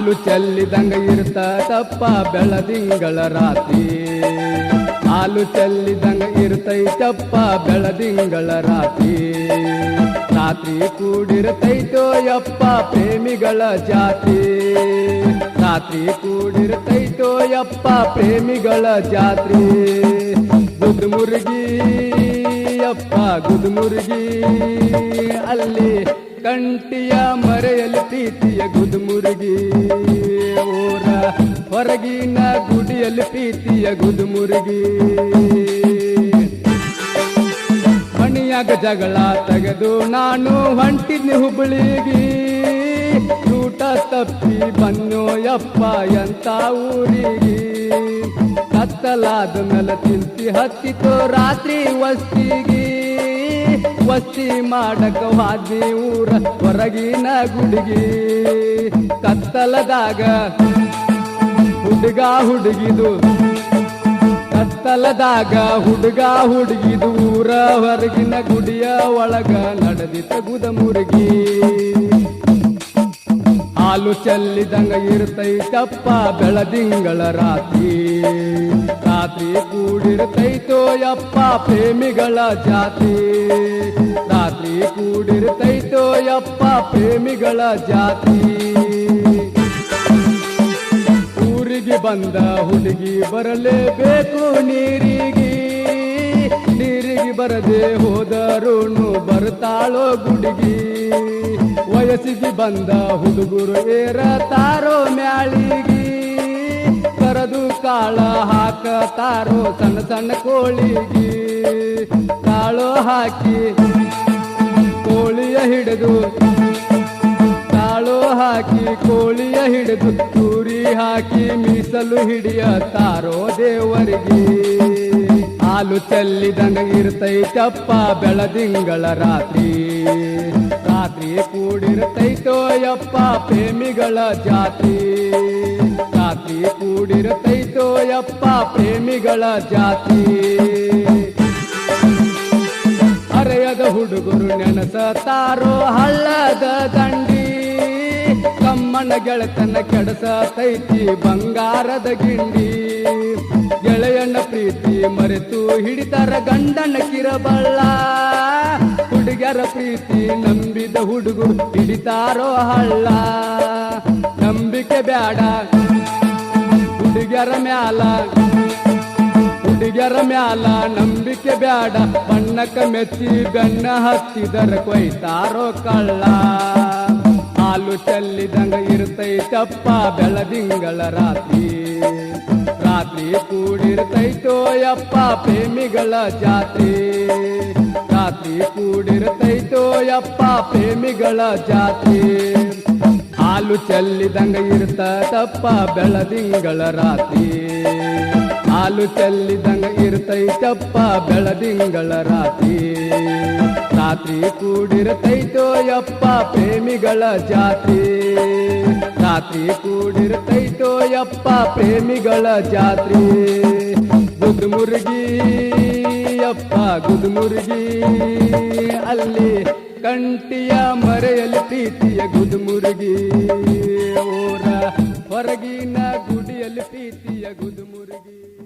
ಹಾಲು ಚೆಲ್ಲಿದಂಗ ಇರ್ತದಪ್ಪ ಬೆಳದಿಂಗಳ ರಾತ್ರಿ. ಹಾಲು ಚೆಲ್ಲಿದಂಗ ಇರ್ತೈತಪ್ಪ ಬೆಳದಿಂಗಳ ರಾತ್ರಿ. ರಾತ್ರಿ ಕೂಡಿರ್ತೈತೋ ಯಪ್ಪ ಪ್ರೇಮಿಗಳ ಜಾತಿ. ರಾತ್ರಿ ಕೂಡಿರ್ತೈತೋ ಯಪ್ಪ ಪ್ರೇಮಿಗಳ ಜಾತ್ರಿ. ಗುದ್ಮುರ್ಗಿ ಯಪ್ಪ ಗುದ್ಮುರ್ಗಿ ಅಲ್ಲಿ ಕಂಟಿಯ ಮರೆಯಲ್ಲಿ ಪ್ರೀತಿಯ ಗುದ್ಮುರ್ಗಿ. ಊರ ಹೊರಗಿನ ಗುಡಿಯಲ್ಲಿ ಪ್ರೀತಿಯ ಗುದ್ಮುರ್ಗಿ. ಮಣಿಯಾಗ ಜಗಳ ತೆಗೆದು ನಾನು ಹೊಂಟಿದ್ನಿ ಹುಬ್ಬಳ್ಳಿಗಿ. ಊಟ ತಪ್ಪಿ ಬನ್ನೋ ಯಪ್ಪ ಎಂತ ಊರಿಗೆ. ಕತ್ತಲಾದ ಮೇಲೆ ಚಿಂತಿ ಹತ್ತಿತೋ ರಾತ್ರಿ ವಸ್ತಿಗಿ. ವಸ್ತಿ ಮಾಡಕ ವಾದಿ ಊರ ಹೊರಗಿನ ಗುಡಿಗಿ. ಕತ್ತಲದಾಗ ಹುಡುಗ ಹುಡುಗಿದು. ಕತ್ತಲದಾಗ ಹುಡುಗ ಹುಡುಗಿದು ಊರ ಹೊರಗಿನ ಗುಡಿಯ ಒಳಗ ನಡೆದಿತ್ತ ಗುದಮುರ್ಗಿ. ಹಾಲು ಚೆಲ್ಲಿದಂಗ ಇರ್ತೈತಪ್ಪ ಬೆಳದಿಂಗಳ ರಾತ್ರಿ. ರಾತ್ರಿ ಕೂಡಿರ್ತೈತೋ ಯಪ್ಪ ಪ್ರೇಮಿಗಳ ಜಾತಿ. ರಾತ್ರಿ ಕೂಡಿರ್ತೈತೋ ಯಪ್ಪ ಪ್ರೇಮಿಗಳ ಜಾತಿ. ಊರಿಗೆ ಬಂದ ಹುಡುಗಿ ಬರಲೇಬೇಕು ನೀರಿಗೆ. ನೀರಿಗೆ ಬರದೆ ಹೋದರುನು ಬರ್ತಾಳೋ ಗುಡುಗಿ. ವಯಸ್ಸಿಗೆ ಬಂದ ಹುಡುಗರು ಏರತಾರೋ ಮ್ಯಾಳಿಗಿ. ಕರದು ಕಾಳ ಹಾಕತಾರೋ ಸಣ್ಣ ಸಣ್ಣ ಕೋಳಿಗಿ. ಕಾಳು ಹಾಕಿ ಕೋಳಿಯ ಹಿಡಿದು. ಕಾಳು ಹಾಕಿ ಕೋಳಿಯ ಹಿಡಿದು ಚೂರಿ ಹಾಕಿ ಮೀಸಲು ಹಿಡಿಯತಾರೋ ದೇವರಿಗೆ. ಹಾಲು ಚೆಲ್ಲಿದಂಗ ಇರ್ತೈತಪ್ಪ ಬೆಳದಿಂಗಳ ರಾತ್ರಿ. ರಾತ್ರಿ ಕೂಡಿರ್ತೈತೋ ಯಪ್ಪ ಪ್ರೇಮಿಗಳ ಜಾತಿ. ರಾತ್ರಿ ಕೂಡಿರ್ತೈತೋ ಯಪ್ಪ ಪ್ರೇಮಿಗಳ ಜಾತಿ. ಹರೆಯದ ಹುಡುಗರು ನೆನಸತಾರೋ ಹಳ್ಳದ ದಂಡಿ. ಕಮ್ಮನ ಗೆಳತನ ಕೆಡಸತೈತಿ ಬಂಗಾರದ ಗಿಂಡಿ. ಗೆಳೆಯನ ಪ್ರೀತಿ ಮರೆತು ಹಿಡಿತಾರ ಗಂಡನ ಕಿರಬಳ್ಳ. ಹುಡುಗರ ಪ್ರೀತಿ ನಂಬಿದ ಹುಡುಗರು ಹಿಡಿತಾರೋ ಹಳ್ಳ. ನಂಬಿಕೆ ಬ್ಯಾಡ ಹುಡುಗರ ಮ್ಯಾಲ. ಹುಡುಗರ ಮ್ಯಾಲ ನಂಬಿಕೆ ಬ್ಯಾಡ. ಬಣ್ಣಕ್ಕ ಮೆಚ್ಚಿ ಬೆನ್ನ ಹತ್ತಿದರ ಕೊಯ್ತಾರೋ ಕಳ್ಳ. ಹಾಲು ಚೆಲ್ಲಿದಂಗ ಇರ್ತೈತಪ್ಪ ಬೆಳದಿಂಗಳ ರಾತ್ರಿ. ರಾತ್ರಿ ಕೂಡಿರ್ತೈತೋ ಯಪ್ಪ ಪ್ರೇಮಿಗಳ ಜಾತಿ. ರಾತ್ರಿ ಕೂಡಿರ್ತೈತೋ ಯಪ್ಪ ಪ್ರೇಮಿಗಳ ಜಾತಿ. ಹಾಲು ಚೆಲ್ಲಿದಂಗ ಇರ್ತದಪ್ಪ ಬೆಳದಿಂಗಳ ರಾತ್ರಿ. ಹಾಲು ಚೆಲ್ಲಿದಂಗ ಇರ್ತೈತಪ್ಪ ಬೆಳದಿಂಗಳ ರಾತ್ರಿ. ರಾತ್ರಿ ಕೂಡಿರ್ತೈತೋ ಯಪ್ಪ ಪ್ರೇಮಿಗಳ ಜಾತಿ. ರಾತ್ರಿ ಕೂಡಿರ್ತೈತೋ ಯಪ್ಪ ಪ್ರೇಮಿಗಳ ಜಾತ್ರಿ. ಗುದ್ಮುರ್ಗಿ ಯಪ್ಪ ಗುದ್ಮುರ್ಗಿ ಅಲ್ಲಿ ಕಂಟಿಯ ಮರೆಯಲ್ಲಿ ಪ್ರೀತಿಯ ಗುದ್ಮುರ್ಗಿ. ಊರ ಹೊರಗಿನ ಗುಡಿಯಲ್ಲಿ ಪ್ರೀತಿಯ ಗುದ್ಮುರ್ಗಿ.